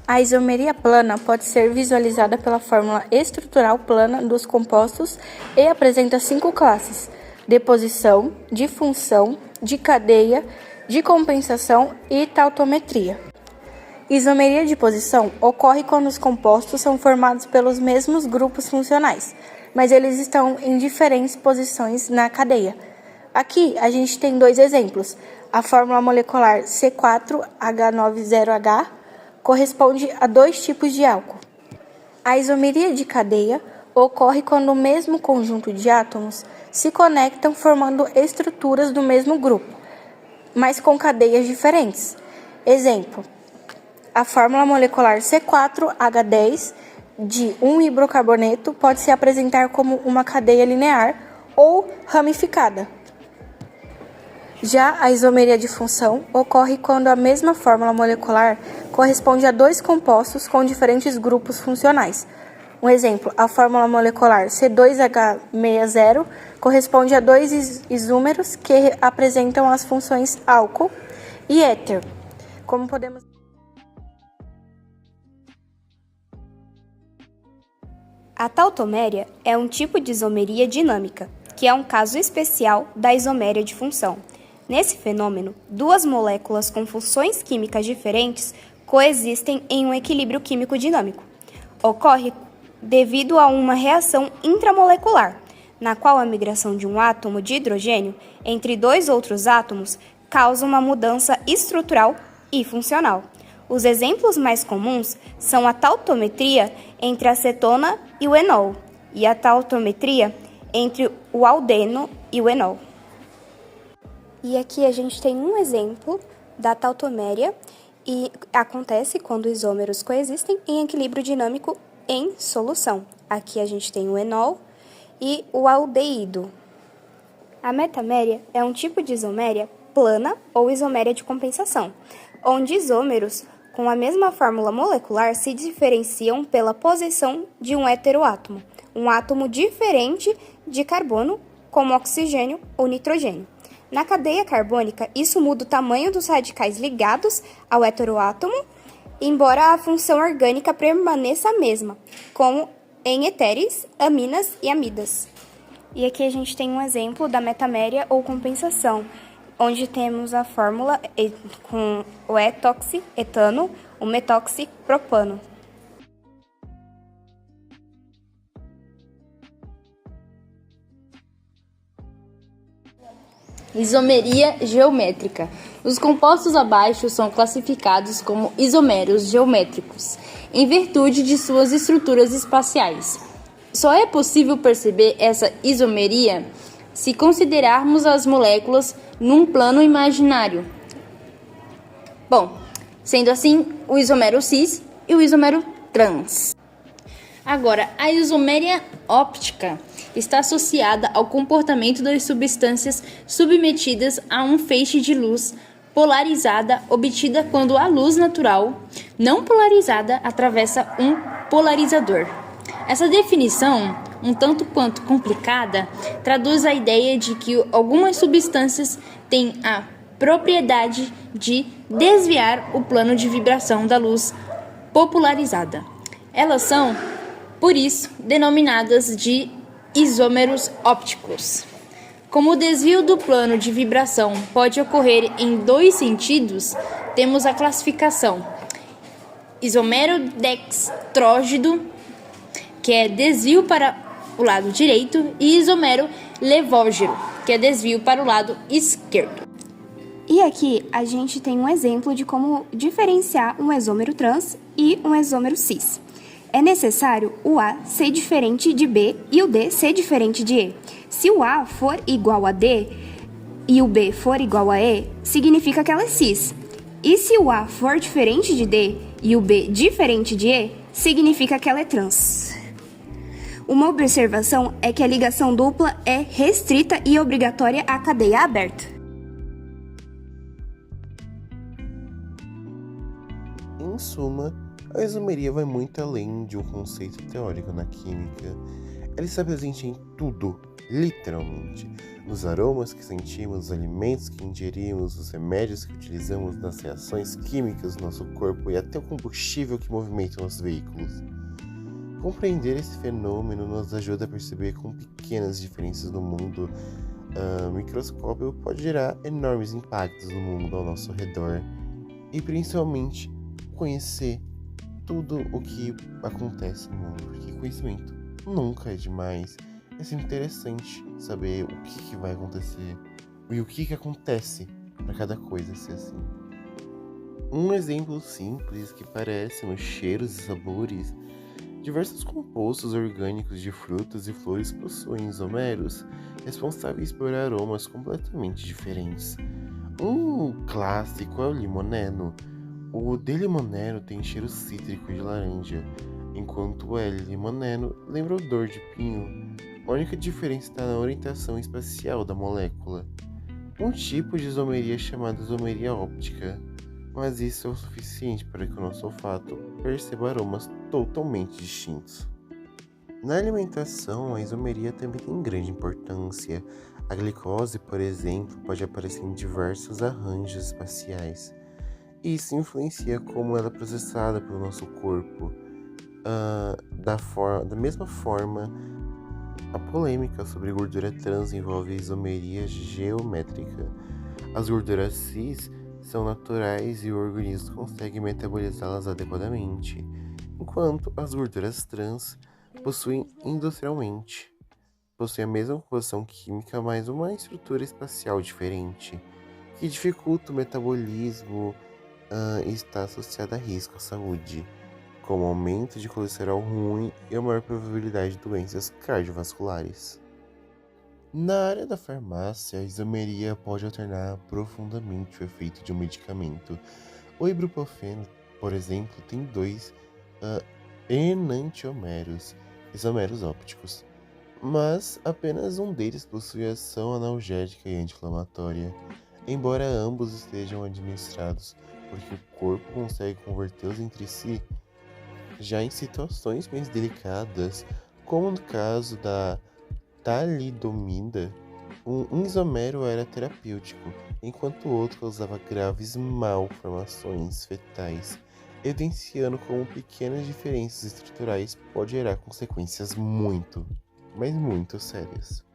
A isomeria plana pode ser visualizada pela fórmula estrutural plana dos compostos e apresenta 5 classes: de posição, de função, de cadeia, de compensação e tautometria. Isomeria de posição ocorre quando os compostos são formados pelos mesmos grupos funcionais, mas eles estão em diferentes posições na cadeia. Aqui a gente tem 2 exemplos. A fórmula molecular C4H90H corresponde a 2 tipos de álcool. A isomeria de cadeia ocorre quando o mesmo conjunto de átomos se conectam formando estruturas do mesmo grupo, mas com cadeias diferentes. Exemplo: a fórmula molecular C4H10 de um hidrocarboneto pode se apresentar como uma cadeia linear ou ramificada. Já a isomeria de função ocorre quando a mesma fórmula molecular corresponde a 2 compostos com diferentes grupos funcionais. Um exemplo: a fórmula molecular C2H60 corresponde a 2 isómeros que apresentam as funções álcool e éter. Como podemos... A tautoméria é um tipo de isomeria dinâmica, que é um caso especial da isoméria de função. Nesse fenômeno, 2 moléculas com funções químicas diferentes coexistem em um equilíbrio químico dinâmico. Ocorre devido a uma reação intramolecular, na qual a migração de um átomo de hidrogênio entre 2 outros átomos causa uma mudança estrutural e funcional. Os exemplos mais comuns são a tautometria entre a acetona e o enol, e a tautometria entre o aldeno e o enol. E aqui a gente tem um exemplo da tautoméria, e acontece quando isômeros coexistem em equilíbrio dinâmico em solução. Aqui a gente tem o enol e o aldeído. A metaméria é um tipo de isoméria plana ou isoméria de compensação, onde isômeros com a mesma fórmula molecular se diferenciam pela posição de um heteroátomo, um átomo diferente de carbono, como oxigênio ou nitrogênio. Na cadeia carbônica, isso muda o tamanho dos radicais ligados ao heteroátomo, embora a função orgânica permaneça a mesma, como em éteres, aminas e amidas. E aqui a gente tem um exemplo da metaméria ou compensação, onde temos a fórmula com o etoxi-etano, o metoxi-propano. Isomeria geométrica. Os compostos abaixo são classificados como isomérios geométricos, em virtude de suas estruturas espaciais. Só é possível perceber essa isomeria se considerarmos as moléculas num plano imaginário. Bom, sendo assim, o isomero cis e o isomero trans. Agora, a isomeria óptica está associada ao comportamento das substâncias submetidas a um feixe de luz polarizada obtida quando a luz natural não polarizada atravessa um polarizador. Essa definição, um tanto quanto complicada, traduz a ideia de que algumas substâncias têm a propriedade de desviar o plano de vibração da luz popularizada. Elas são, por isso, denominadas de isômeros ópticos. Como o desvio do plano de vibração pode ocorrer em 2 sentidos, temos a classificação isomero dextrógido, que é desvio para o lado direito, e isomero levógeno, que é desvio para o lado esquerdo. E aqui a gente tem um exemplo de como diferenciar um isômero trans e um isômero cis. É necessário o A ser diferente de B e o D ser diferente de E. Se o A for igual a D e o B for igual a E, significa que ela é cis. E se o A for diferente de D e o B diferente de E, significa que ela é trans. Uma observação é que a ligação dupla é restrita e obrigatória à cadeia aberta. Em suma, a isomeria vai muito além de um conceito teórico na química. Ela está presente em tudo literalmente, nos aromas que sentimos, nos alimentos que ingerimos, nos remédios que utilizamos, nas reações químicas do nosso corpo e até o combustível que movimenta nossos veículos. Compreender esse fenômeno nos ajuda a perceber como pequenas diferenças no mundo microscópio pode gerar enormes impactos no mundo ao nosso redor e principalmente conhecer tudo o que acontece no mundo, porque conhecimento nunca é demais. É sempre interessante saber o que vai acontecer e o que acontece para cada coisa ser assim. Um exemplo simples que parece nos cheiros e sabores. Diversos compostos orgânicos de frutas e flores possuem isómeros, responsáveis por aromas completamente diferentes. Um clássico é o limoneno. O D-limoneno tem cheiro cítrico de laranja, enquanto o L-limoneno lembra odor de pinho. A única diferença está na orientação espacial da molécula. Um tipo de isomeria é chamado isomeria óptica, mas isso é o suficiente para que o nosso olfato perceba aromas totalmente distintos. Na alimentação, a isomeria também tem grande importância. A glicose, por exemplo, pode aparecer em diversos arranjos espaciais. Isso influencia como ela é processada pelo nosso corpo. Da mesma forma, a polêmica sobre gordura trans envolve isomeria geométrica. As gorduras cis são naturais e o organismo consegue metabolizá-las adequadamente, enquanto as gorduras trans possuem industrialmente. Possuem a mesma composição química, mas uma estrutura espacial diferente, que dificulta o metabolismo e está associada a risco à saúde, como aumento de colesterol ruim e a maior probabilidade de doenças cardiovasculares. Na área da farmácia, a isomeria pode alternar profundamente o efeito de um medicamento. O ibuprofeno, por exemplo, tem dois enantiômeros, isómeros ópticos, mas apenas um deles possui ação analgésica e anti-inflamatória, embora ambos estejam administrados, porque o corpo consegue convertê-los entre si. Já em situações mais delicadas, como no caso da talidomida, um isomero era terapêutico, enquanto o outro causava graves malformações fetais, evidenciando como pequenas diferenças estruturais podem gerar consequências muito, mas muito sérias.